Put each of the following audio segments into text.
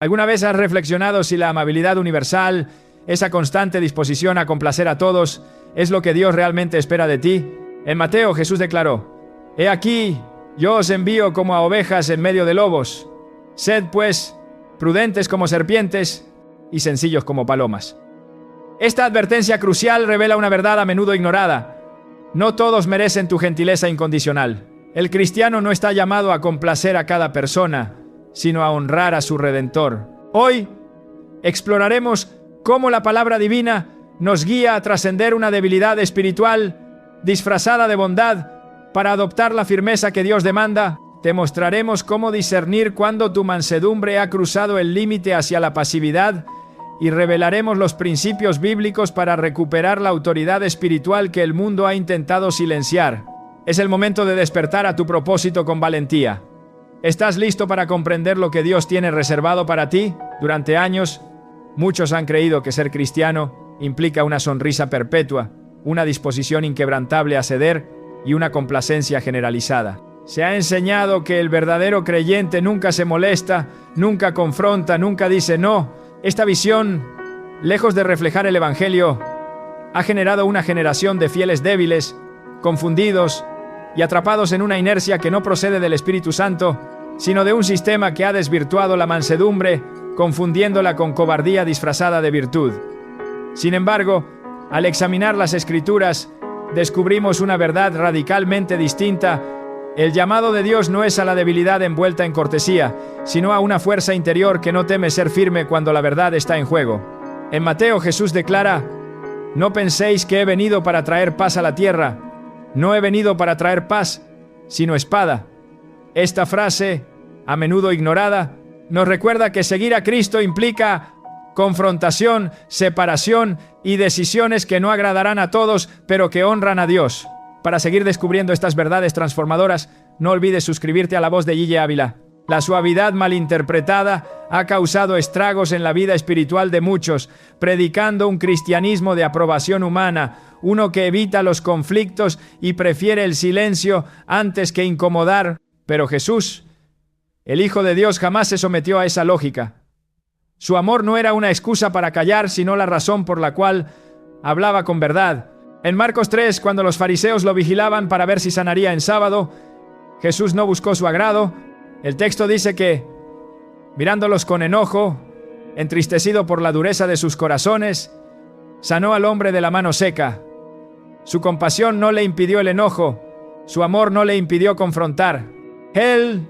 ¿Alguna vez has reflexionado si la amabilidad universal, esa constante disposición a complacer a todos, es lo que Dios realmente espera de ti? En Mateo, Jesús declaró: «He aquí, yo os envío como a ovejas en medio de lobos. Sed, pues, prudentes como serpientes y sencillos como palomas». Esta advertencia crucial revela una verdad a menudo ignorada. No todos merecen tu gentileza incondicional. El cristiano no está llamado a complacer a cada persona, sino a honrar a su Redentor. Hoy exploraremos cómo la palabra divina nos guía a trascender una debilidad espiritual disfrazada de bondad para adoptar la firmeza que Dios demanda. Te mostraremos cómo discernir cuando tu mansedumbre ha cruzado el límite hacia la pasividad y revelaremos los principios bíblicos para recuperar la autoridad espiritual que el mundo ha intentado silenciar. Es el momento de despertar a tu propósito con valentía. ¿Estás listo para comprender lo que Dios tiene reservado para ti? Durante años, muchos han creído que ser cristiano implica una sonrisa perpetua, una disposición inquebrantable a ceder y una complacencia generalizada. Se ha enseñado que el verdadero creyente nunca se molesta, nunca confronta, nunca dice no. Esta visión, lejos de reflejar el Evangelio, ha generado una generación de fieles débiles, confundidos y atrapados en una inercia que no procede del Espíritu Santo, sino de un sistema que ha desvirtuado la mansedumbre, confundiéndola con cobardía disfrazada de virtud. Sin embargo, al examinar las Escrituras, descubrimos una verdad radicalmente distinta. El llamado de Dios no es a la debilidad envuelta en cortesía, sino a una fuerza interior que no teme ser firme cuando la verdad está en juego. En Mateo, Jesús declara: «No penséis que he venido para traer paz a la tierra. No he venido para traer paz, sino espada». Esta frase, a menudo ignorada, nos recuerda que seguir a Cristo implica confrontación, separación y decisiones que no agradarán a todos, pero que honran a Dios. Para seguir descubriendo estas verdades transformadoras, no olvides suscribirte a La Voz de Guille Ávila. La suavidad malinterpretada ha causado estragos en la vida espiritual de muchos, predicando un cristianismo de aprobación humana, uno que evita los conflictos y prefiere el silencio antes que incomodar. Pero Jesús, el Hijo de Dios, jamás se sometió a esa lógica. Su amor no era una excusa para callar, sino la razón por la cual hablaba con verdad. En Marcos 3, cuando los fariseos lo vigilaban para ver si sanaría en sábado, Jesús no buscó su agrado. El texto dice que, mirándolos con enojo, entristecido por la dureza de sus corazones, sanó al hombre de la mano seca. Su compasión no le impidió el enojo, su amor no le impidió confrontar. Él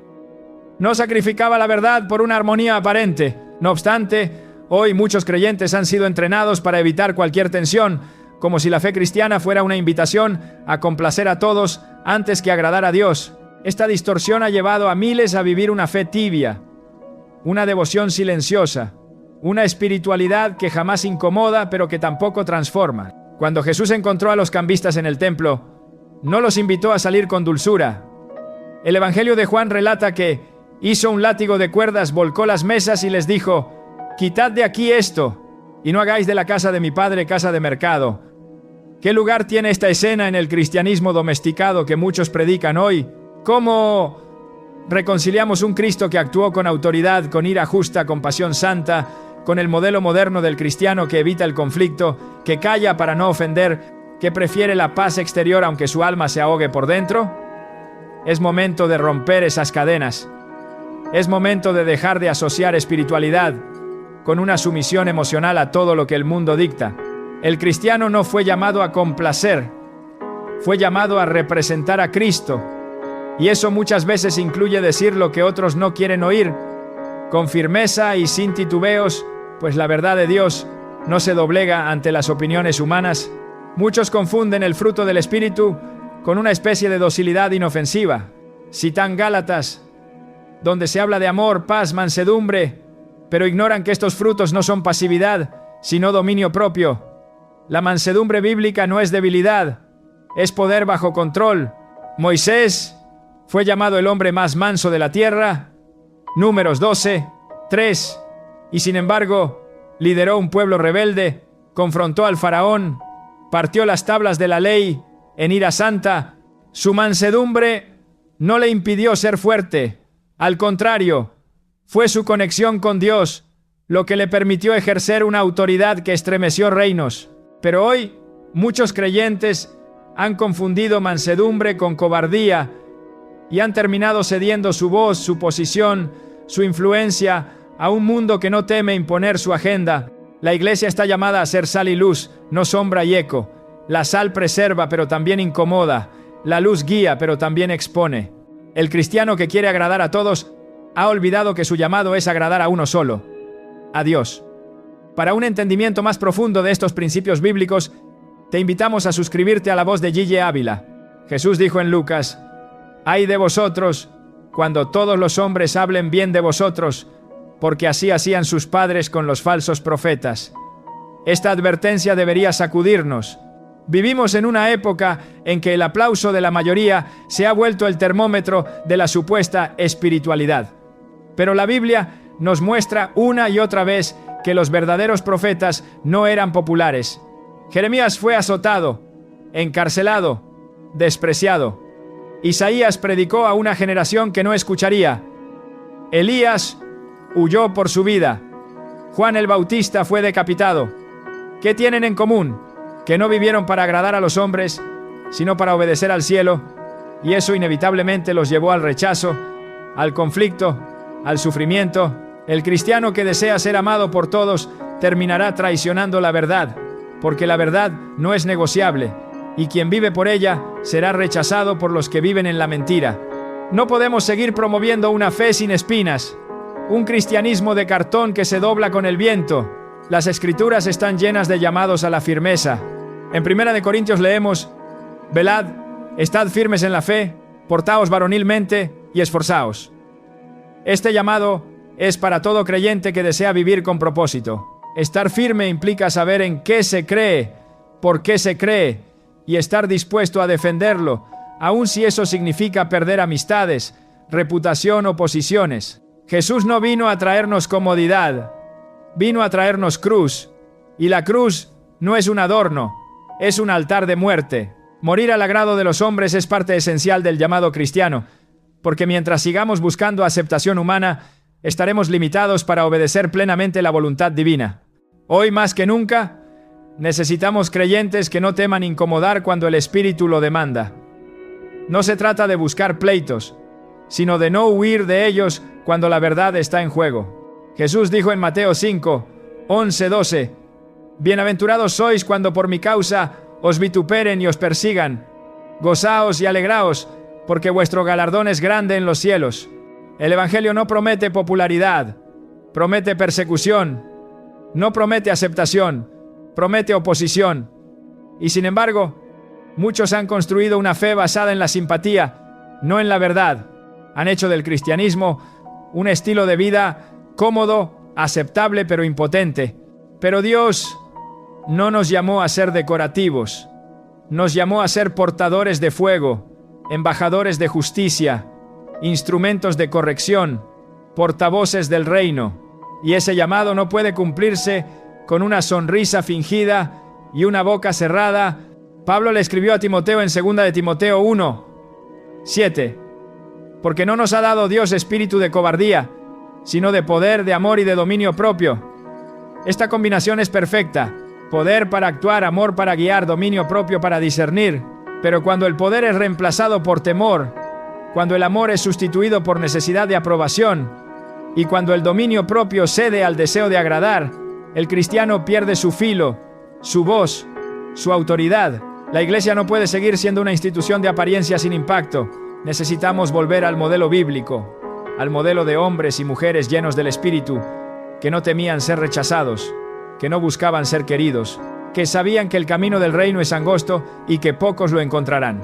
no sacrificaba la verdad por una armonía aparente. No obstante, hoy muchos creyentes han sido entrenados para evitar cualquier tensión, como si la fe cristiana fuera una invitación a complacer a todos antes que agradar a Dios. Esta distorsión ha llevado a miles a vivir una fe tibia, una devoción silenciosa, una espiritualidad que jamás incomoda pero que tampoco transforma. Cuando Jesús encontró a los cambistas en el templo, no los invitó a salir con dulzura. El Evangelio de Juan relata que hizo un látigo de cuerdas, volcó las mesas y les dijo: «Quitad de aquí esto, y no hagáis de la casa de mi padre casa de mercado». ¿Qué lugar tiene esta escena en el cristianismo domesticado que muchos predican hoy? ¿Cómo reconciliamos un Cristo que actuó con autoridad, con ira justa, con pasión santa, con el modelo moderno del cristiano que evita el conflicto, que calla para no ofender, que prefiere la paz exterior aunque su alma se ahogue por dentro? Es momento de romper esas cadenas. Es momento de dejar de asociar espiritualidad con una sumisión emocional a todo lo que el mundo dicta. El cristiano no fue llamado a complacer, fue llamado a representar a Cristo. Y eso muchas veces incluye decir lo que otros no quieren oír, con firmeza y sin titubeos, pues la verdad de Dios no se doblega ante las opiniones humanas. Muchos confunden el fruto del Espíritu con una especie de docilidad inofensiva. Citan Gálatas, donde se habla de amor, paz, mansedumbre, pero ignoran que estos frutos no son pasividad, sino dominio propio. La mansedumbre bíblica no es debilidad, es poder bajo control. Moisés fue llamado el hombre más manso de la tierra, Números 12, 3, y sin embargo, lideró un pueblo rebelde, confrontó al faraón, partió las tablas de la ley en ira santa. Su mansedumbre no le impidió ser fuerte. Al contrario, Fue su conexión con Dios lo que le permitió ejercer una autoridad que estremeció reinos. Pero hoy, muchos creyentes han confundido mansedumbre con cobardía y han terminado cediendo su voz, su posición, su influencia a un mundo que no teme imponer su agenda. La iglesia está llamada a ser sal y luz, no sombra y eco. La sal preserva, pero también incomoda. La luz guía, pero también expone. El cristiano que quiere agradar a todos ha olvidado que su llamado es agradar a uno solo, a Dios. Para un entendimiento más profundo de estos principios bíblicos, te invitamos a suscribirte a La Voz de Gille Ávila. Jesús dijo en Lucas: «Ay de vosotros, cuando todos los hombres hablen bien de vosotros, porque así hacían sus padres con los falsos profetas». Esta advertencia debería sacudirnos. Vivimos en una época en que el aplauso de la mayoría se ha vuelto el termómetro de la supuesta espiritualidad. Pero la Biblia nos muestra una y otra vez que los verdaderos profetas no eran populares. Jeremías fue azotado, encarcelado, despreciado. Isaías predicó a una generación que no escucharía. Elías huyó por su vida. Juan el Bautista fue decapitado. ¿Qué tienen en común? Que no vivieron para agradar a los hombres, sino para obedecer al cielo, y eso inevitablemente los llevó al rechazo, al conflicto, al sufrimiento. El cristiano que desea ser amado por todos terminará traicionando la verdad, porque la verdad no es negociable, y quien vive por ella será rechazado por los que viven en la mentira. No podemos seguir promoviendo una fe sin espinas, un cristianismo de cartón que se dobla con el viento. Las Escrituras están llenas de llamados a la firmeza. En 1 Corintios leemos: «Velad, estad firmes en la fe, portaos varonilmente y esforzaos». Este llamado es para todo creyente que desea vivir con propósito. Estar firme implica saber en qué se cree, por qué se cree, y estar dispuesto a defenderlo, aun si eso significa perder amistades, reputación o posiciones. Jesús no vino a traernos comodidad, vino a traernos cruz, y la cruz no es un adorno, es un altar de muerte. Morir al agrado de los hombres es parte esencial del llamado cristiano, porque mientras sigamos buscando aceptación humana, estaremos limitados para obedecer plenamente la voluntad divina. Hoy más que nunca, necesitamos creyentes que no teman incomodar cuando el Espíritu lo demanda. No se trata de buscar pleitos, sino de no huir de ellos cuando la verdad está en juego. Jesús dijo en Mateo 5, 11-12, «Bienaventurados sois cuando por mi causa os vituperen y os persigan. Gozaos y alegraos, porque vuestro galardón es grande en los cielos». El Evangelio no promete popularidad, promete persecución, no promete aceptación, promete oposición. Y sin embargo, muchos han construido una fe basada en la simpatía, no en la verdad. Han hecho del cristianismo un estilo de vida cómodo, aceptable pero impotente. Pero Dios no nos llamó a ser decorativos, nos llamó a ser portadores de fuego, embajadores de justicia, instrumentos de corrección, portavoces del reino. Y ese llamado no puede cumplirse con una sonrisa fingida y una boca cerrada. Pablo le escribió a Timoteo en 2 de Timoteo 1, 7. Porque no nos ha dado Dios espíritu de cobardía, sino de poder, de amor y de dominio propio. Esta combinación es perfecta: poder para actuar, amor para guiar, dominio propio para discernir. Pero cuando el poder es reemplazado por temor, cuando el amor es sustituido por necesidad de aprobación, y cuando el dominio propio cede al deseo de agradar, el cristiano pierde su filo, su voz, su autoridad. La iglesia no puede seguir siendo una institución de apariencia sin impacto. Necesitamos volver al modelo bíblico, al modelo de hombres y mujeres llenos del Espíritu, que no temían ser rechazados, que no buscaban ser queridos, que sabían que el camino del reino es angosto y que pocos lo encontrarán.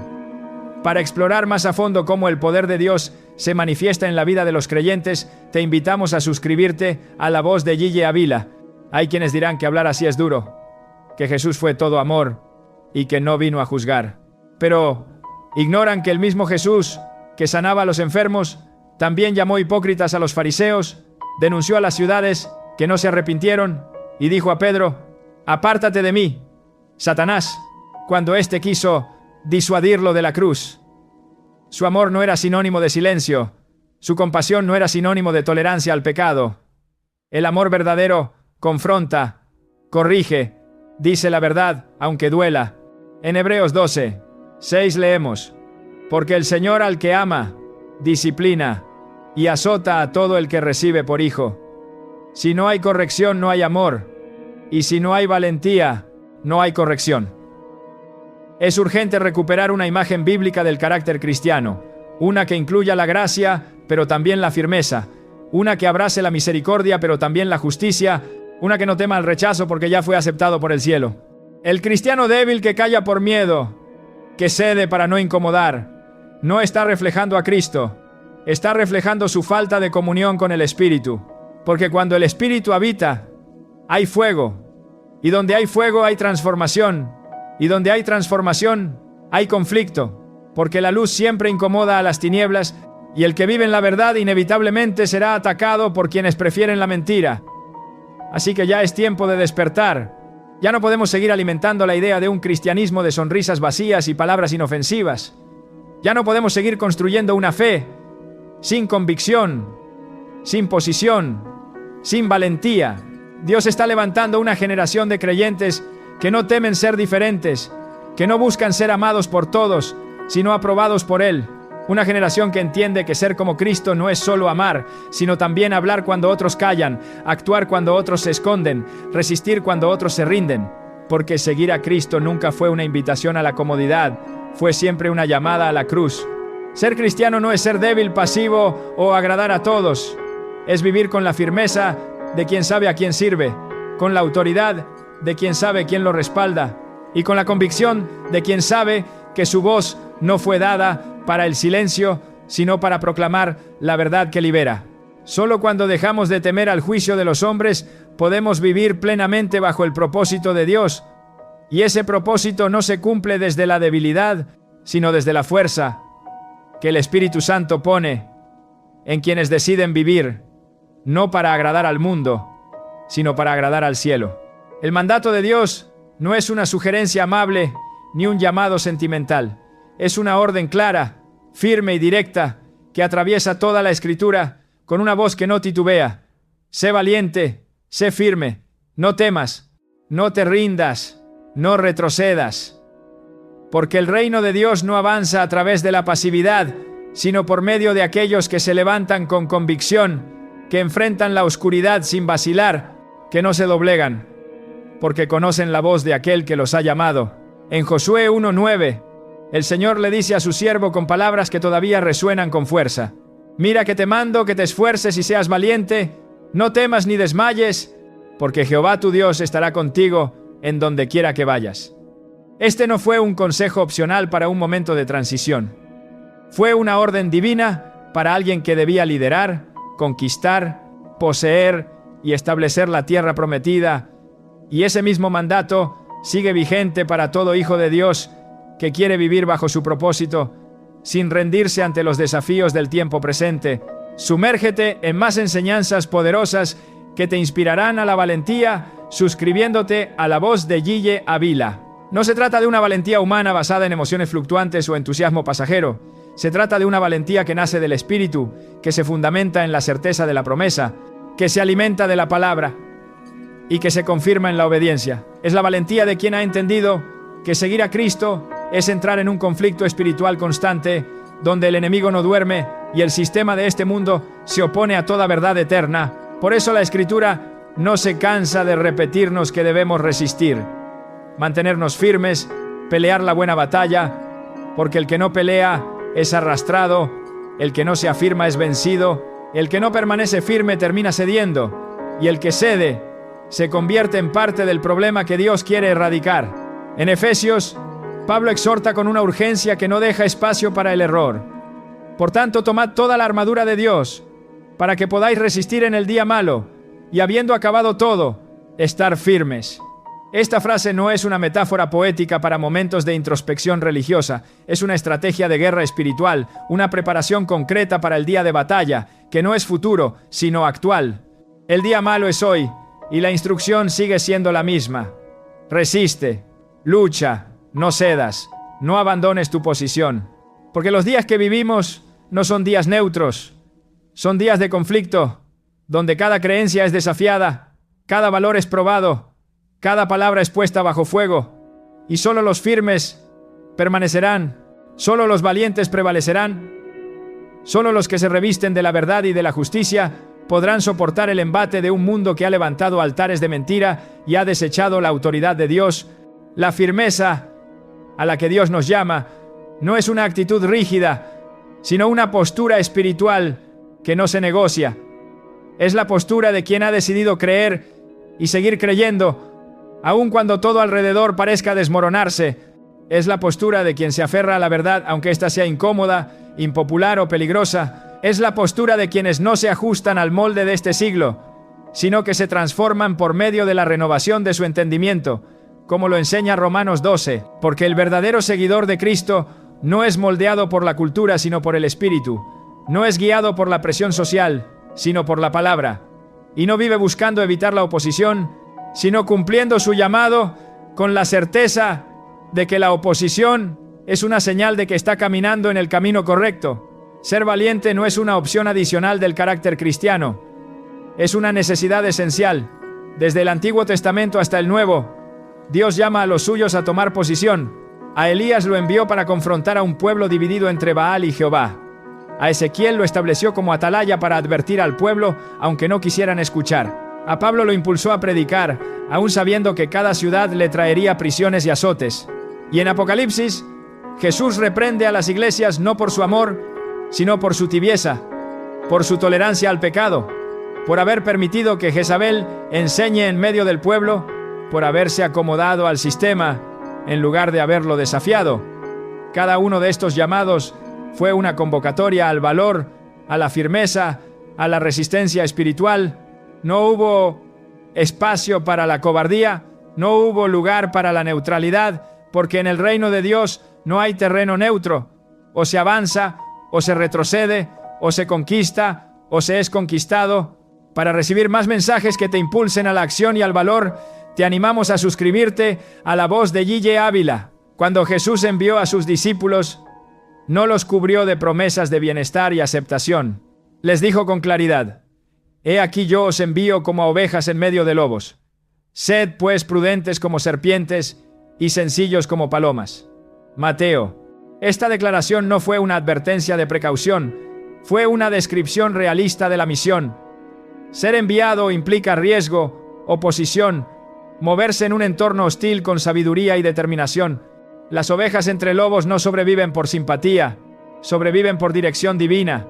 Para explorar más a fondo cómo el poder de Dios se manifiesta en la vida de los creyentes, te invitamos a suscribirte a La Voz de Gille Ávila. Hay quienes dirán que hablar así es duro, que Jesús fue todo amor y que no vino a juzgar. Pero ignoran que el mismo Jesús, que sanaba a los enfermos, también llamó hipócritas a los fariseos, denunció a las ciudades que no se arrepintieron y dijo a Pedro: «Apártate de mí, Satanás», cuando éste quiso disuadirlo de la cruz. Su amor no era sinónimo de silencio, Su compasión no era sinónimo de tolerancia al pecado. El amor verdadero confronta, corrige, dice la verdad, aunque duela. En Hebreos 12:6 leemos: porque el Señor al que ama, disciplina y azota a todo el que recibe por hijo. Si no hay corrección, no hay amor, y si no hay valentía, no hay corrección. Es urgente recuperar una imagen bíblica del carácter cristiano, una que incluya la gracia, pero también la firmeza, una que abrace la misericordia, pero también la justicia, una que no tema el rechazo porque ya fue aceptado por el cielo. El cristiano débil que calla por miedo, que cede para no incomodar, no está reflejando a Cristo, está reflejando su falta de comunión con el Espíritu, porque cuando el Espíritu habita, hay fuego, y donde hay fuego hay transformación, y donde hay transformación hay conflicto, porque la luz siempre incomoda a las tinieblas, y el que vive en la verdad inevitablemente será atacado por quienes prefieren la mentira. Así que ya es tiempo de despertar. Ya no podemos seguir alimentando la idea de un cristianismo de sonrisas vacías y palabras inofensivas. Ya no podemos seguir construyendo una fe sin convicción, sin posición, sin valentía. Dios está levantando una generación de creyentes que no temen ser diferentes, que no buscan ser amados por todos, sino aprobados por Él. Una generación que entiende que ser como Cristo no es solo amar, sino también hablar cuando otros callan, actuar cuando otros se esconden, resistir cuando otros se rinden. Porque seguir a Cristo nunca fue una invitación a la comodidad, fue siempre una llamada a la cruz. Ser cristiano no es ser débil, pasivo o agradar a todos. Es vivir con la firmeza de quien sabe a quién sirve, con la autoridad de quien sabe quién lo respalda, y con la convicción de quien sabe que su voz no fue dada para el silencio, sino para proclamar la verdad que libera. Solo cuando dejamos de temer al juicio de los hombres, podemos vivir plenamente bajo el propósito de Dios. Y ese propósito no se cumple desde la debilidad, sino desde la fuerza que el Espíritu Santo pone en quienes deciden vivir, no para agradar al mundo, sino para agradar al cielo. El mandato de Dios no es una sugerencia amable ni un llamado sentimental. Es una orden clara, firme y directa, que atraviesa toda la Escritura con una voz que no titubea. Sé valiente, sé firme, no temas, no te rindas, no retrocedas. Porque el reino de Dios no avanza a través de la pasividad, sino por medio de aquellos que se levantan con convicción, que enfrentan la oscuridad sin vacilar, que no se doblegan, porque conocen la voz de aquel que los ha llamado. En Josué 1:9, el Señor le dice a su siervo con palabras que todavía resuenan con fuerza: mira que te mando que te esfuerces y seas valiente, no temas ni desmayes, porque Jehová tu Dios estará contigo en donde quiera que vayas. Este no fue un consejo opcional para un momento de transición. Fue una orden divina para alguien que debía liderar, conquistar, poseer y establecer la tierra prometida. Y ese mismo mandato sigue vigente para todo hijo de Dios que quiere vivir bajo su propósito, sin rendirse ante los desafíos del tiempo presente. Sumérgete en más enseñanzas poderosas que te inspirarán a la valentía, suscribiéndote a la voz de Gille Avila. No se trata de una valentía humana basada en emociones fluctuantes o entusiasmo pasajero. Se trata de una valentía que nace del Espíritu, que se fundamenta en la certeza de la promesa, que se alimenta de la palabra y que se confirma en la obediencia. Es la valentía de quien ha entendido que seguir a Cristo es entrar en un conflicto espiritual constante, donde el enemigo no duerme y el sistema de este mundo se opone a toda verdad eterna. Por eso la Escritura no se cansa de repetirnos que debemos resistir, mantenernos firmes, pelear la buena batalla, porque el que no pelea es arrastrado, el que no se afirma es vencido, el que no permanece firme termina cediendo, y el que cede se convierte en parte del problema que Dios quiere erradicar. En Efesios, Pablo exhorta con una urgencia que no deja espacio para el error. Por tanto, tomad toda la armadura de Dios, para que podáis resistir en el día malo, y habiendo acabado todo, estar firmes. Esta frase no es una metáfora poética para momentos de introspección religiosa, es una estrategia de guerra espiritual, una preparación concreta para el día de batalla, que no es futuro, sino actual. El día malo es hoy, y la instrucción sigue siendo la misma. Resiste, lucha, no cedas, no abandones tu posición. Porque los días que vivimos no son días neutros, Son días de conflicto, donde cada creencia es desafiada, cada valor es probado, cada palabra es puesta bajo fuego, y solo los firmes permanecerán, solo los valientes prevalecerán, solo los que se revisten de la verdad y de la justicia podrán soportar el embate de un mundo que ha levantado altares de mentira y ha desechado la autoridad de Dios. La firmeza a la que Dios nos llama no es una actitud rígida, sino una postura espiritual que no se negocia. Es la postura de quien ha decidido creer y seguir creyendo, aun cuando todo alrededor parezca desmoronarse. Es la postura de quien se aferra a la verdad, aunque ésta sea incómoda, impopular o peligrosa. Es la postura de quienes no se ajustan al molde de este siglo, sino que se transforman por medio de la renovación de su entendimiento, como lo enseña Romanos 12, porque el verdadero seguidor de Cristo no es moldeado por la cultura, sino por el Espíritu. No es guiado por la presión social, sino por la palabra. Y no vive buscando evitar la oposición, sino cumpliendo su llamado con la certeza de que la oposición es una señal de que está caminando en el camino correcto. Ser valiente no es una opción adicional del carácter cristiano. Es una necesidad esencial. Desde el Antiguo Testamento hasta el Nuevo, Dios llama a los suyos a tomar posición. A Elías lo envió para confrontar a un pueblo dividido entre Baal y Jehová. A Ezequiel lo estableció como atalaya para advertir al pueblo, aunque no quisieran escuchar. A Pablo lo impulsó a predicar, aún sabiendo que cada ciudad le traería prisiones y azotes. Y en Apocalipsis, Jesús reprende a las iglesias no por su amor, sino por su tibieza, por su tolerancia al pecado, por haber permitido que Jezabel enseñe en medio del pueblo, por haberse acomodado al sistema en lugar de haberlo desafiado. Cada uno de estos llamados fue una convocatoria al valor, a la firmeza, a la resistencia espiritual. No hubo espacio para la cobardía, no hubo lugar para la neutralidad, porque en el reino de Dios no hay terreno neutro. O se avanza, o se retrocede, o se conquista, o se es conquistado. Para recibir más mensajes que te impulsen a la acción y al valor, te animamos a suscribirte a La Voz de G.J. Ávila. Cuando Jesús envió a sus discípulos, no los cubrió de promesas de bienestar y aceptación. Les dijo con claridad: «He aquí yo os envío como a ovejas en medio de lobos. Sed pues prudentes como serpientes y sencillos como palomas». Mateo. Esta declaración no fue una advertencia de precaución, fue una descripción realista de la misión. Ser enviado implica riesgo, oposición, moverse en un entorno hostil con sabiduría y determinación. Las ovejas entre lobos no sobreviven por simpatía, sobreviven por dirección divina.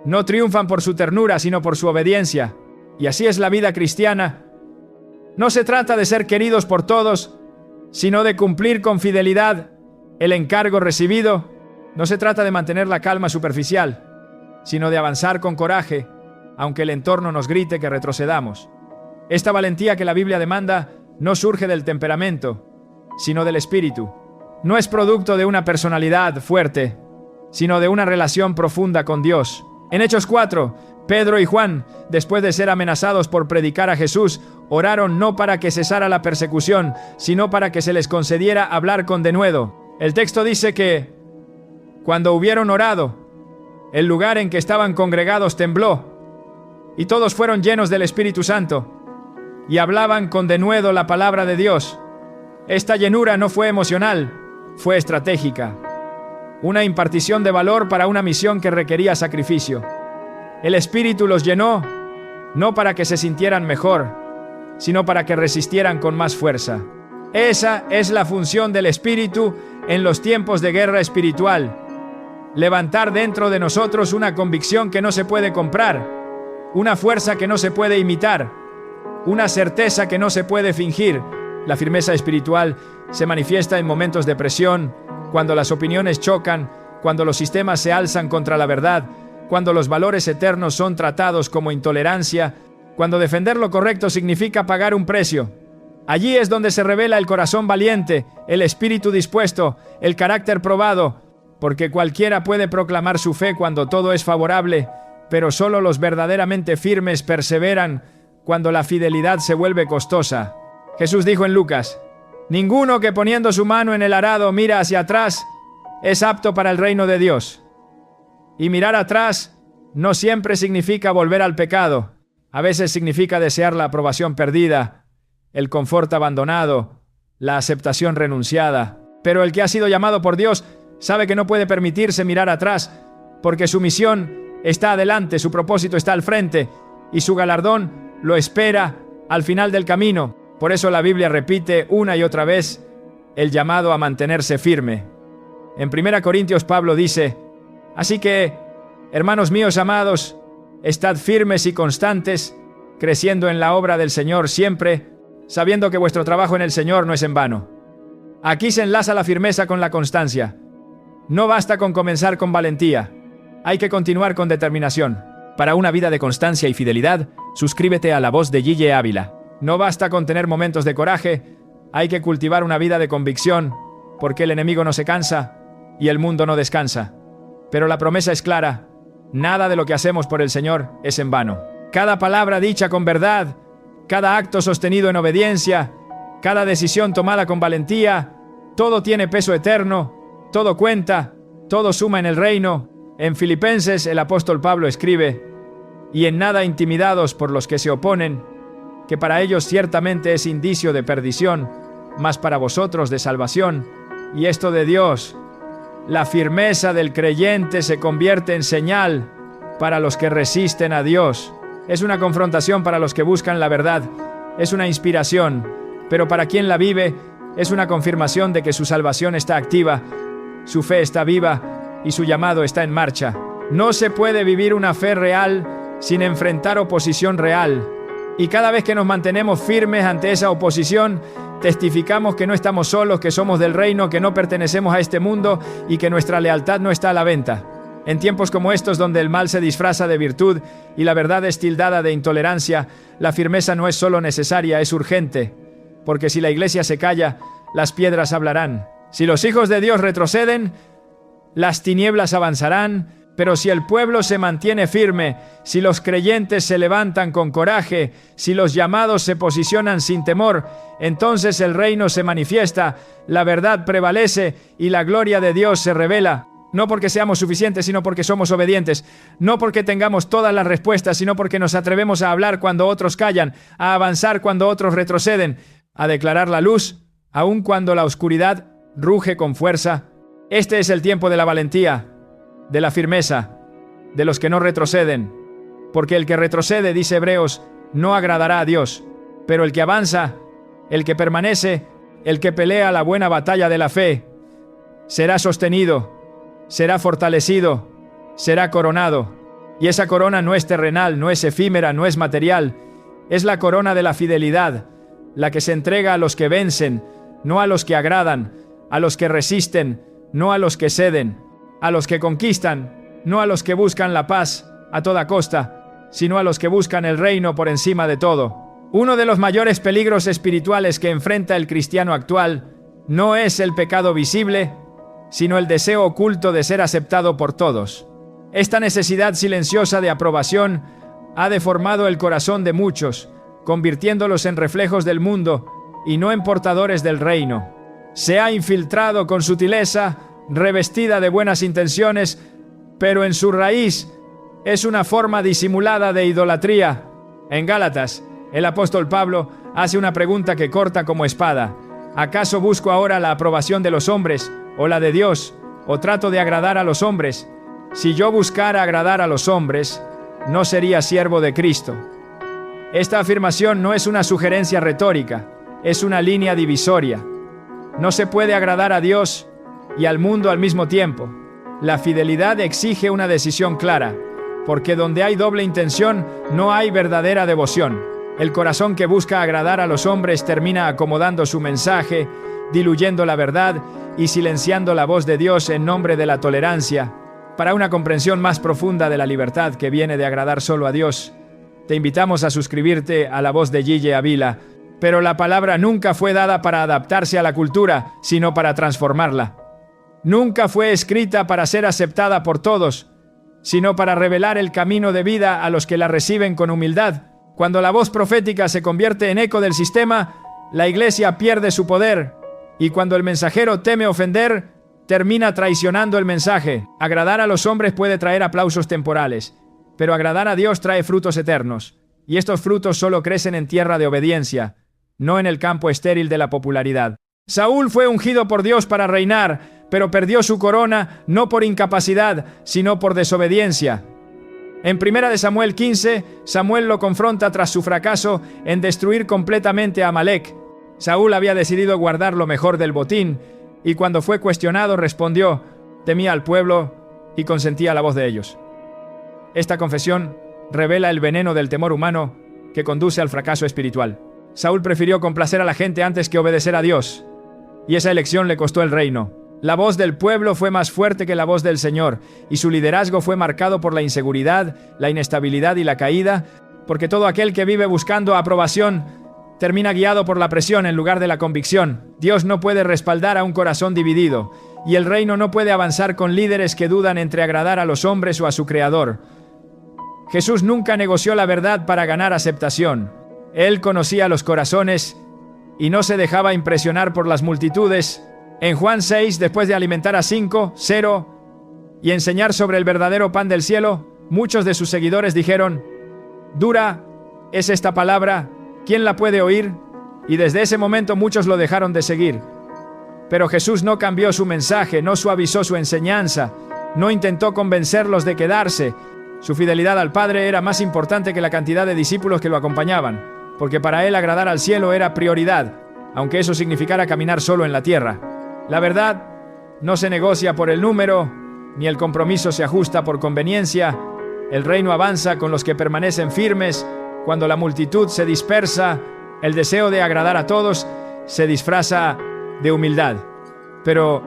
No triunfan por su ternura, sino por su obediencia. Y así es la vida cristiana. No se trata de ser queridos por todos, sino de cumplir con fidelidad el encargo recibido. No se trata de mantener la calma superficial, sino de avanzar con coraje, aunque el entorno nos grite que retrocedamos. Esta valentía que la Biblia demanda no surge del temperamento, sino del espíritu. No es producto de una personalidad fuerte, sino de una relación profunda con Dios. En Hechos 4, Pedro y Juan, después de ser amenazados por predicar a Jesús, oraron no para que cesara la persecución, sino para que se les concediera hablar con denuedo. El texto dice que, cuando hubieron orado, el lugar en que estaban congregados tembló, y todos fueron llenos del Espíritu Santo, y hablaban con denuedo la palabra de Dios. Esta llenura no fue emocional, fue estratégica. Una impartición de valor para una misión que requería sacrificio. El Espíritu los llenó, no para que se sintieran mejor, sino para que resistieran con más fuerza. Esa es la función del Espíritu en los tiempos de guerra espiritual. Levantar dentro de nosotros una convicción que no se puede comprar, una fuerza que no se puede imitar, una certeza que no se puede fingir. La firmeza espiritual se manifiesta en momentos de presión, cuando las opiniones chocan, cuando los sistemas se alzan contra la verdad, cuando los valores eternos son tratados como intolerancia, cuando defender lo correcto significa pagar un precio. Allí es donde se revela el corazón valiente, el espíritu dispuesto, el carácter probado, porque cualquiera puede proclamar su fe cuando todo es favorable, pero solo los verdaderamente firmes perseveran cuando la fidelidad se vuelve costosa. Jesús dijo en Lucas: «Ninguno que poniendo su mano en el arado mira hacia atrás es apto para el reino de Dios». Y mirar atrás no siempre significa volver al pecado. A veces significa desear la aprobación perdida, el confort abandonado, la aceptación renunciada. Pero el que ha sido llamado por Dios sabe que no puede permitirse mirar atrás, porque su misión está adelante, su propósito está al frente, y su galardón lo espera al final del camino. Por eso la Biblia repite una y otra vez el llamado a mantenerse firme. En 1 Corintios Pablo dice: así que, hermanos míos amados, estad firmes y constantes, creciendo en la obra del Señor siempre, sabiendo que vuestro trabajo en el Señor no es en vano. Aquí se enlaza la firmeza con la constancia. No basta con comenzar con valentía, hay que continuar con determinación. Para una vida de constancia y fidelidad, suscríbete a La Voz de Guille Ávila. No basta con tener momentos de coraje, hay que cultivar una vida de convicción, porque el enemigo no se cansa y el mundo no descansa. Pero la promesa es clara: nada de lo que hacemos por el Señor es en vano. Cada palabra dicha con verdad, cada acto sostenido en obediencia, cada decisión tomada con valentía, todo tiene peso eterno, todo cuenta, todo suma en el reino. En Filipenses el apóstol Pablo escribe: y en nada intimidados por los que se oponen, que para ellos ciertamente es indicio de perdición, mas para vosotros de salvación, y esto de Dios. La firmeza del creyente se convierte en señal para los que resisten a Dios. Es una confrontación para los que buscan la verdad, es una inspiración, pero para quien la vive, es una confirmación de que su salvación está activa, su fe está viva y su llamado está en marcha. No se puede vivir una fe real sin enfrentar oposición real. Y cada vez que nos mantenemos firmes ante esa oposición, testificamos que no estamos solos, que somos del reino, que no pertenecemos a este mundo y que nuestra lealtad no está a la venta. En tiempos como estos, donde el mal se disfraza de virtud y la verdad es tildada de intolerancia, la firmeza no es solo necesaria, es urgente. Porque si la iglesia se calla, las piedras hablarán. Si los hijos de Dios retroceden, las tinieblas avanzarán. Pero si el pueblo se mantiene firme, si los creyentes se levantan con coraje, si los llamados se posicionan sin temor, entonces el reino se manifiesta, la verdad prevalece y la gloria de Dios se revela. No porque seamos suficientes, sino porque somos obedientes. No porque tengamos todas las respuestas, sino porque nos atrevemos a hablar cuando otros callan, a avanzar cuando otros retroceden, a declarar la luz, aun cuando la oscuridad ruge con fuerza. Este es el tiempo de la valentía, de la firmeza, de los que no retroceden. Porque el que retrocede, dice Hebreos, no agradará a Dios. Pero el que avanza, el que permanece, el que pelea la buena batalla de la fe, será sostenido, será fortalecido, será coronado. Y esa corona no es terrenal, no es efímera, no es material. Es la corona de la fidelidad, la que se entrega a los que vencen, no a los que agradan, a los que resisten, no a los que ceden, a los que conquistan, no a los que buscan la paz a toda costa, sino a los que buscan el reino por encima de todo. Uno de los mayores peligros espirituales que enfrenta el cristiano actual no es el pecado visible, sino el deseo oculto de ser aceptado por todos. Esta necesidad silenciosa de aprobación ha deformado el corazón de muchos, convirtiéndolos en reflejos del mundo y no en portadores del reino. Se ha infiltrado con sutileza, revestida de buenas intenciones, pero en su raíz es una forma disimulada de idolatría. En Gálatas, el apóstol Pablo hace una pregunta que corta como espada. ¿Acaso busco ahora la aprobación de los hombres o la de Dios, o trato de agradar a los hombres? Si yo buscara agradar a los hombres, no sería siervo de Cristo. Esta afirmación no es una sugerencia retórica, es una línea divisoria. No se puede agradar a Dios y al mundo al mismo tiempo. La fidelidad exige una decisión clara, porque donde hay doble intención no hay verdadera devoción. El corazón que busca agradar a los hombres termina acomodando su mensaje, diluyendo la verdad y silenciando la voz de Dios en nombre de la tolerancia. Para una comprensión más profunda de la libertad que viene de agradar solo a Dios, te invitamos a suscribirte a La Voz de Guille Ávila. Pero la palabra nunca fue dada para adaptarse a la cultura, sino para transformarla. Nunca fue escrita para ser aceptada por todos, sino para revelar el camino de vida a los que la reciben con humildad. Cuando la voz profética se convierte en eco del sistema, la iglesia pierde su poder, y cuando el mensajero teme ofender, termina traicionando el mensaje. Agradar a los hombres puede traer aplausos temporales, Pero agradar a Dios trae frutos eternos, y estos frutos solo crecen en tierra de obediencia, no en el campo estéril de la popularidad. Saúl fue ungido por Dios para reinar, pero perdió su corona no por incapacidad, sino por desobediencia. En 1 Samuel 15, Samuel lo confronta tras su fracaso en destruir completamente a Amalek. Saúl había decidido guardar lo mejor del botín, y cuando fue cuestionado respondió: temía al pueblo y consentía a la voz de ellos. Esta confesión revela el veneno del temor humano que conduce al fracaso espiritual. Saúl prefirió complacer a la gente antes que obedecer a Dios, y esa elección le costó el reino. La voz del pueblo fue más fuerte que la voz del Señor, y su liderazgo fue marcado por la inseguridad, la inestabilidad y la caída, porque todo aquel que vive buscando aprobación termina guiado por la presión en lugar de la convicción. Dios no puede respaldar a un corazón dividido, y el reino no puede avanzar con líderes que dudan entre agradar a los hombres o a su Creador. Jesús nunca negoció la verdad para ganar aceptación. Él conocía los corazones y no se dejaba impresionar por las multitudes. En Juan 6, después de alimentar a 5,0 y enseñar sobre el verdadero pan del cielo, muchos de sus seguidores dijeron: «Dura es esta palabra, ¿quién la puede oír?». Y desde ese momento muchos lo dejaron de seguir. Pero Jesús no cambió su mensaje, no suavizó su enseñanza, no intentó convencerlos de quedarse. Su fidelidad al Padre era más importante que la cantidad de discípulos que lo acompañaban, porque para él agradar al cielo era prioridad, aunque eso significara caminar solo en la tierra. La verdad no se negocia por el número, ni el compromiso se ajusta por conveniencia. El reino avanza con los que permanecen firmes. Cuando la multitud se dispersa, el deseo de agradar a todos se disfraza de humildad. Pero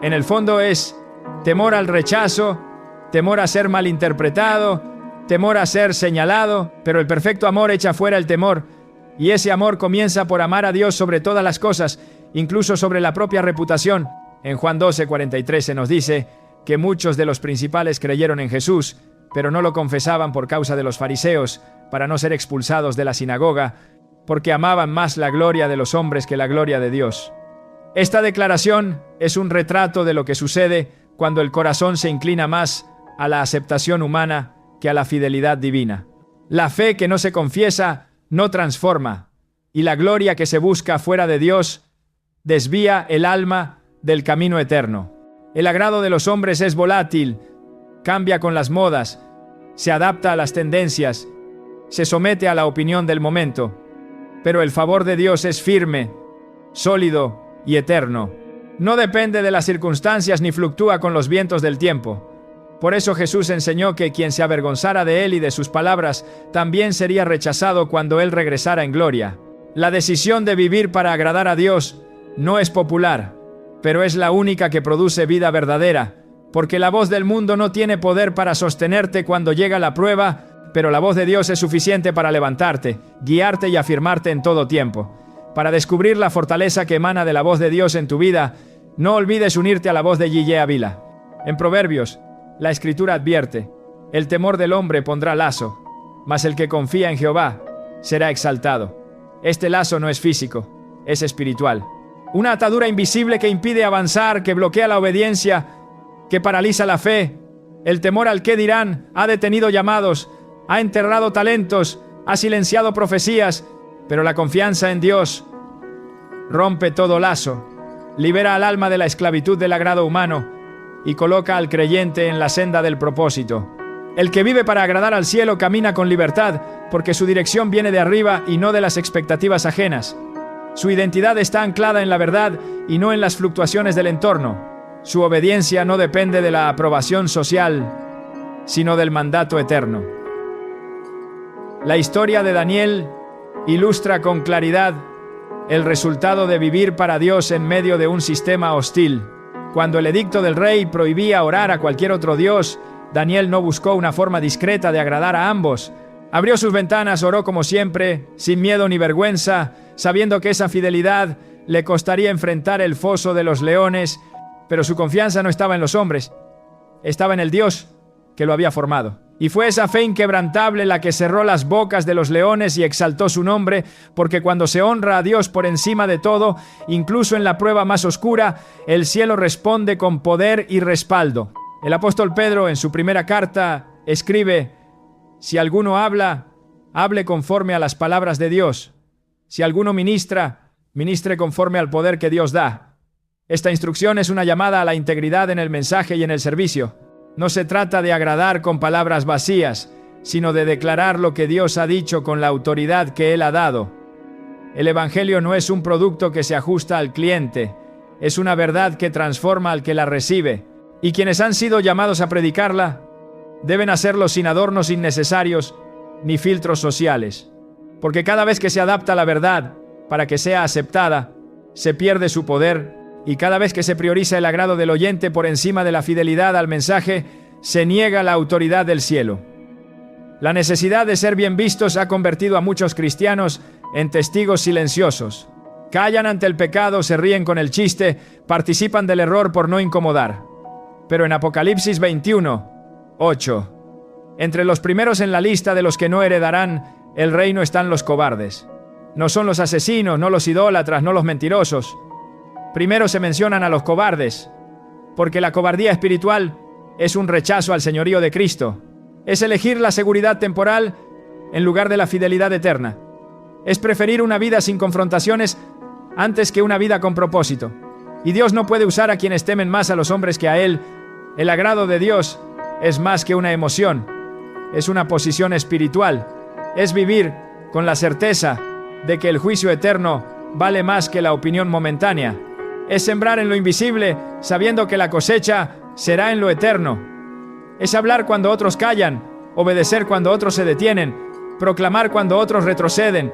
en el fondo es temor al rechazo, temor a ser malinterpretado, temor a ser señalado, pero el perfecto amor echa fuera el temor, y ese amor comienza por amar a Dios sobre todas las cosas, incluso sobre la propia reputación. En Juan 12:43 se nos dice que muchos de los principales creyeron en Jesús, pero no lo confesaban por causa de los fariseos, para no ser expulsados de la sinagoga, porque amaban más la gloria de los hombres que la gloria de Dios. Esta declaración es un retrato de lo que sucede cuando el corazón se inclina más a la aceptación humana que a la fidelidad divina. La fe que no se confiesa no transforma, y la gloria que se busca fuera de Dios desvía el alma del camino eterno. El agrado de los hombres es volátil, cambia con las modas, se adapta a las tendencias, se somete a la opinión del momento, pero el favor de Dios es firme, sólido y eterno. No depende de las circunstancias ni fluctúa con los vientos del tiempo. Por eso Jesús enseñó que quien se avergonzara de él y de sus palabras también sería rechazado cuando él regresara en gloria. La decisión de vivir para agradar a Dios no es popular, pero es la única que produce vida verdadera, porque la voz del mundo no tiene poder para sostenerte cuando llega la prueba, pero la voz de Dios es suficiente para levantarte, guiarte y afirmarte en todo tiempo. Para descubrir la fortaleza que emana de la voz de Dios en tu vida, no olvides unirte a la voz de G.J. Ávila. En Proverbios, la Escritura advierte: el temor del hombre pondrá lazo, mas el que confía en Jehová será exaltado. Este lazo no es físico, es espiritual. Una atadura invisible que impide avanzar, que bloquea la obediencia, que paraliza la fe. El temor al qué dirán ha detenido llamados, ha enterrado talentos, ha silenciado profecías, pero la confianza en Dios rompe todo lazo, libera al alma de la esclavitud del agrado humano y coloca al creyente en la senda del propósito. El que vive para agradar al cielo camina con libertad, porque su dirección viene de arriba y no de las expectativas ajenas. Su identidad está anclada en la verdad y no en las fluctuaciones del entorno. Su obediencia no depende de la aprobación social, sino del mandato eterno. La historia de Daniel ilustra con claridad el resultado de vivir para Dios en medio de un sistema hostil. Cuando el edicto del rey prohibía orar a cualquier otro dios, Daniel no buscó una forma discreta de agradar a ambos. Abrió sus ventanas, oró como siempre, sin miedo ni vergüenza, sabiendo que esa fidelidad le costaría enfrentar el foso de los leones, pero su confianza no estaba en los hombres, estaba en el Dios que lo había formado. Y fue esa fe inquebrantable la que cerró las bocas de los leones y exaltó su nombre, porque cuando se honra a Dios por encima de todo, incluso en la prueba más oscura, el cielo responde con poder y respaldo. El apóstol Pedro, en su primera carta, escribe: Si alguno habla, hable conforme a las palabras de Dios. Si alguno ministra, ministre conforme al poder que Dios da. Esta instrucción es una llamada a la integridad en el mensaje y en el servicio. No se trata de agradar con palabras vacías, sino de declarar lo que Dios ha dicho con la autoridad que Él ha dado. El Evangelio no es un producto que se ajusta al cliente, es una verdad que transforma al que la recibe, y quienes han sido llamados a predicarla deben hacerlo sin adornos innecesarios ni filtros sociales, porque cada vez que se adapta la verdad para que sea aceptada, se pierde su poder, y cada vez que se prioriza el agrado del oyente por encima de la fidelidad al mensaje, se niega la autoridad del cielo. La necesidad de ser bien vistos ha convertido a muchos cristianos en testigos silenciosos. Callan ante el pecado, se ríen con el chiste, participan del error por no incomodar. Pero en Apocalipsis 21:8, entre los primeros en la lista de los que no heredarán el reino están los cobardes. No son los asesinos, no los idólatras, no los mentirosos. Primero se mencionan a los cobardes, porque la cobardía espiritual es un rechazo al señorío de Cristo. Es elegir la seguridad temporal en lugar de la fidelidad eterna. Es preferir una vida sin confrontaciones antes que una vida con propósito. Y Dios no puede usar a quienes temen más a los hombres que a Él. El agrado de Dios es más que una emoción. Es una posición espiritual. Es vivir con la certeza de que el juicio eterno vale más que la opinión momentánea. Es sembrar en lo invisible sabiendo que la cosecha será en lo eterno. Es hablar cuando otros callan, obedecer cuando otros se detienen, proclamar cuando otros retroceden.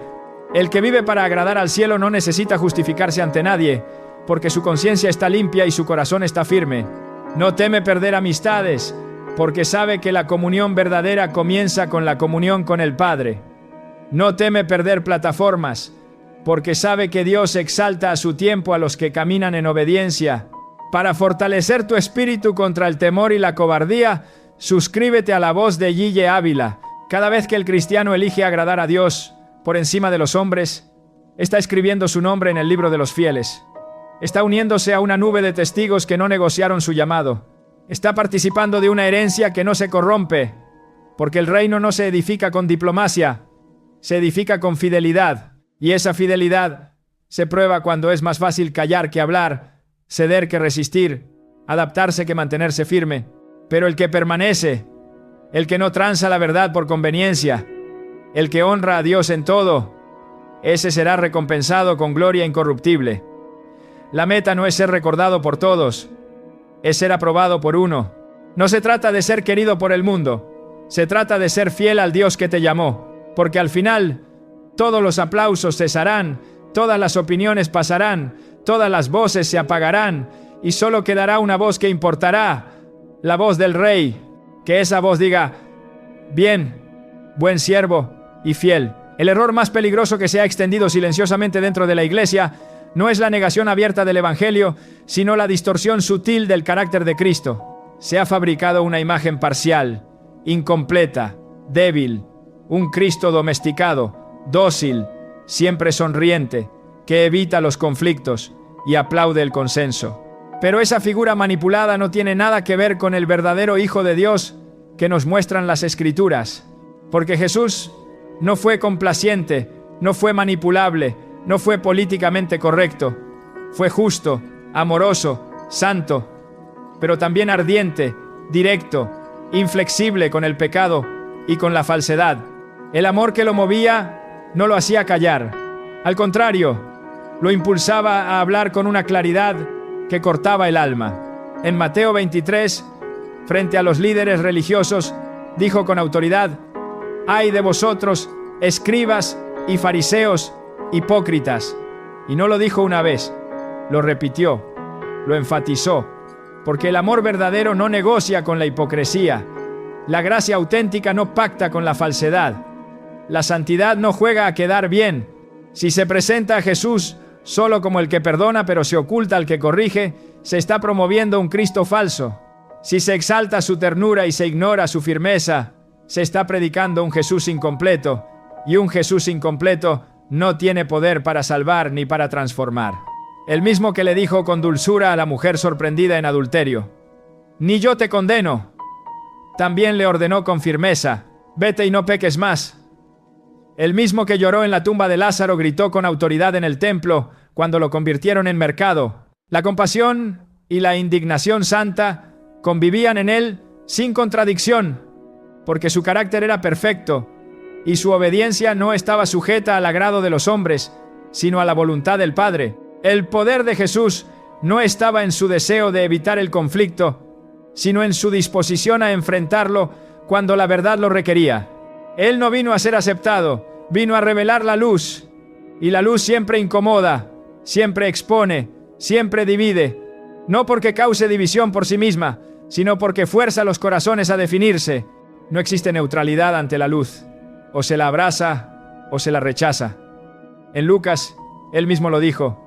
El que vive para agradar al cielo no necesita justificarse ante nadie, porque su conciencia está limpia y su corazón está firme. No teme perder amistades, porque sabe que la comunión verdadera comienza con la comunión con el Padre. No teme perder plataformas, porque sabe que Dios exalta a su tiempo a los que caminan en obediencia. Para fortalecer tu espíritu contra el temor y la cobardía, suscríbete a La Voz de Guille Ávila. Cada vez que el cristiano elige agradar a Dios por encima de los hombres, está escribiendo su nombre en el libro de los fieles. Está uniéndose a una nube de testigos que no negociaron su llamado. Está participando de una herencia que no se corrompe, porque el reino no se edifica con diplomacia, se edifica con fidelidad. Y esa fidelidad se prueba cuando es más fácil callar que hablar, ceder que resistir, adaptarse que mantenerse firme. Pero el que permanece, el que no tranza la verdad por conveniencia, el que honra a Dios en todo, ese será recompensado con gloria incorruptible. La meta no es ser recordado por todos, es ser aprobado por uno. No se trata de ser querido por el mundo, se trata de ser fiel al Dios que te llamó, porque al final todos los aplausos cesarán, todas las opiniones pasarán, todas las voces se apagarán, y solo quedará una voz que importará, la voz del Rey. Que esa voz diga: bien, buen siervo y fiel. El error más peligroso que se ha extendido silenciosamente dentro de la Iglesia no es la negación abierta del Evangelio, sino la distorsión sutil del carácter de Cristo. Se ha fabricado una imagen parcial, incompleta, débil, un Cristo domesticado, dócil, siempre sonriente, que evita los conflictos y aplaude el consenso. Pero esa figura manipulada no tiene nada que ver con el verdadero Hijo de Dios que nos muestran las Escrituras, porque Jesús no fue complaciente, no fue manipulable, no fue políticamente correcto, fue justo, amoroso, santo, pero también ardiente, directo, inflexible con el pecado y con la falsedad. El amor que lo movía no lo hacía callar. Al contrario, lo impulsaba a hablar con una claridad que cortaba el alma. En Mateo 23, frente a los líderes religiosos, dijo con autoridad: «Ay de vosotros, escribas y fariseos, hipócritas». Y no lo dijo una vez, lo repitió, lo enfatizó, porque el amor verdadero no negocia con la hipocresía. La gracia auténtica no pacta con la falsedad. La santidad no juega a quedar bien. Si se presenta a Jesús solo como el que perdona pero se oculta al que corrige, se está promoviendo un Cristo falso. Si se exalta su ternura y se ignora su firmeza, se está predicando un Jesús incompleto, y un Jesús incompleto no tiene poder para salvar ni para transformar. El mismo que le dijo con dulzura a la mujer sorprendida en adulterio: «Ni yo te condeno», también le ordenó con firmeza: Vete y no peques más. El mismo que lloró en la tumba de Lázaro gritó con autoridad en el templo cuando lo convirtieron en mercado. La compasión y la indignación santa convivían en él sin contradicción, porque su carácter era perfecto y su obediencia no estaba sujeta al agrado de los hombres, sino a la voluntad del Padre. El poder de Jesús no estaba en su deseo de evitar el conflicto, sino en su disposición a enfrentarlo cuando la verdad lo requería. Él no vino a ser aceptado, vino a revelar la luz, y la luz siempre incomoda, siempre expone, siempre divide, no porque cause división por sí misma, sino porque fuerza a los corazones a definirse. No existe neutralidad ante la luz, o se la abraza o se la rechaza. En Lucas, él mismo lo dijo: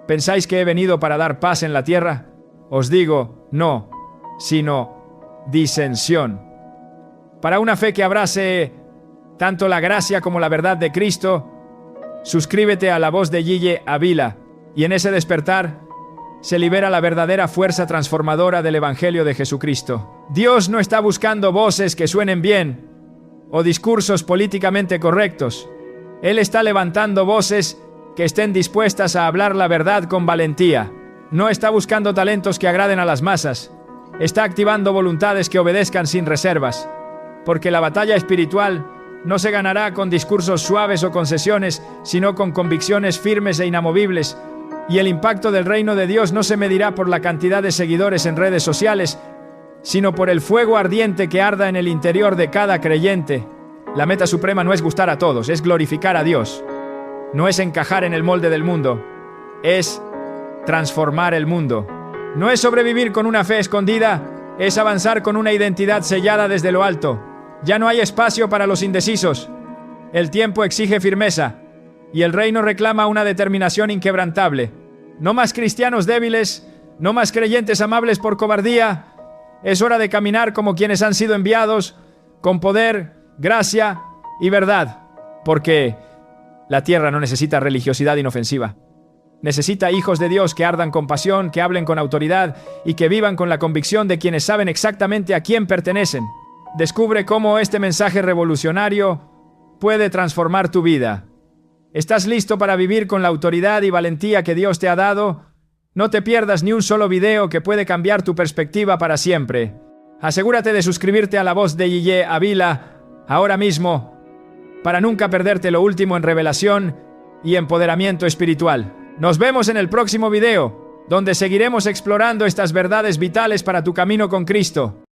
¿pensáis que he venido para dar paz en la tierra? Os digo, no, sino disensión. Para una fe que abrace tanto la gracia como la verdad de Cristo, suscríbete a La Voz de Yeye Ávila, y en ese despertar se libera la verdadera fuerza transformadora del Evangelio de Jesucristo. Dios no está buscando voces que suenen bien o discursos políticamente correctos. Él está levantando voces que estén dispuestas a hablar la verdad con valentía. No está buscando talentos que agraden a las masas. Está activando voluntades que obedezcan sin reservas. Porque la batalla espiritual no se ganará con discursos suaves o concesiones, sino con convicciones firmes e inamovibles. Y el impacto del reino de Dios no se medirá por la cantidad de seguidores en redes sociales, sino por el fuego ardiente que arda en el interior de cada creyente. La meta suprema no es gustar a todos, es glorificar a Dios. No es encajar en el molde del mundo, es transformar el mundo. No es sobrevivir con una fe escondida, es avanzar con una identidad sellada desde lo alto. Ya no hay espacio para los indecisos. El tiempo exige firmeza, y el reino reclama una determinación inquebrantable. No más cristianos débiles, no más creyentes amables por cobardía. Es hora de caminar como quienes han sido enviados, con poder, gracia y verdad. Porque la tierra no necesita religiosidad inofensiva. Necesita hijos de Dios que ardan con pasión, que hablen con autoridad y que vivan con la convicción de quienes saben exactamente a quién pertenecen. Descubre cómo este mensaje revolucionario puede transformar tu vida. ¿Estás listo para vivir con la autoridad y valentía que Dios te ha dado? No te pierdas ni un solo video que puede cambiar tu perspectiva para siempre. Asegúrate de suscribirte a La Voz de Yeye Ávila ahora mismo, para nunca perderte lo último en revelación y empoderamiento espiritual. Nos vemos en el próximo video, donde seguiremos explorando estas verdades vitales para tu camino con Cristo.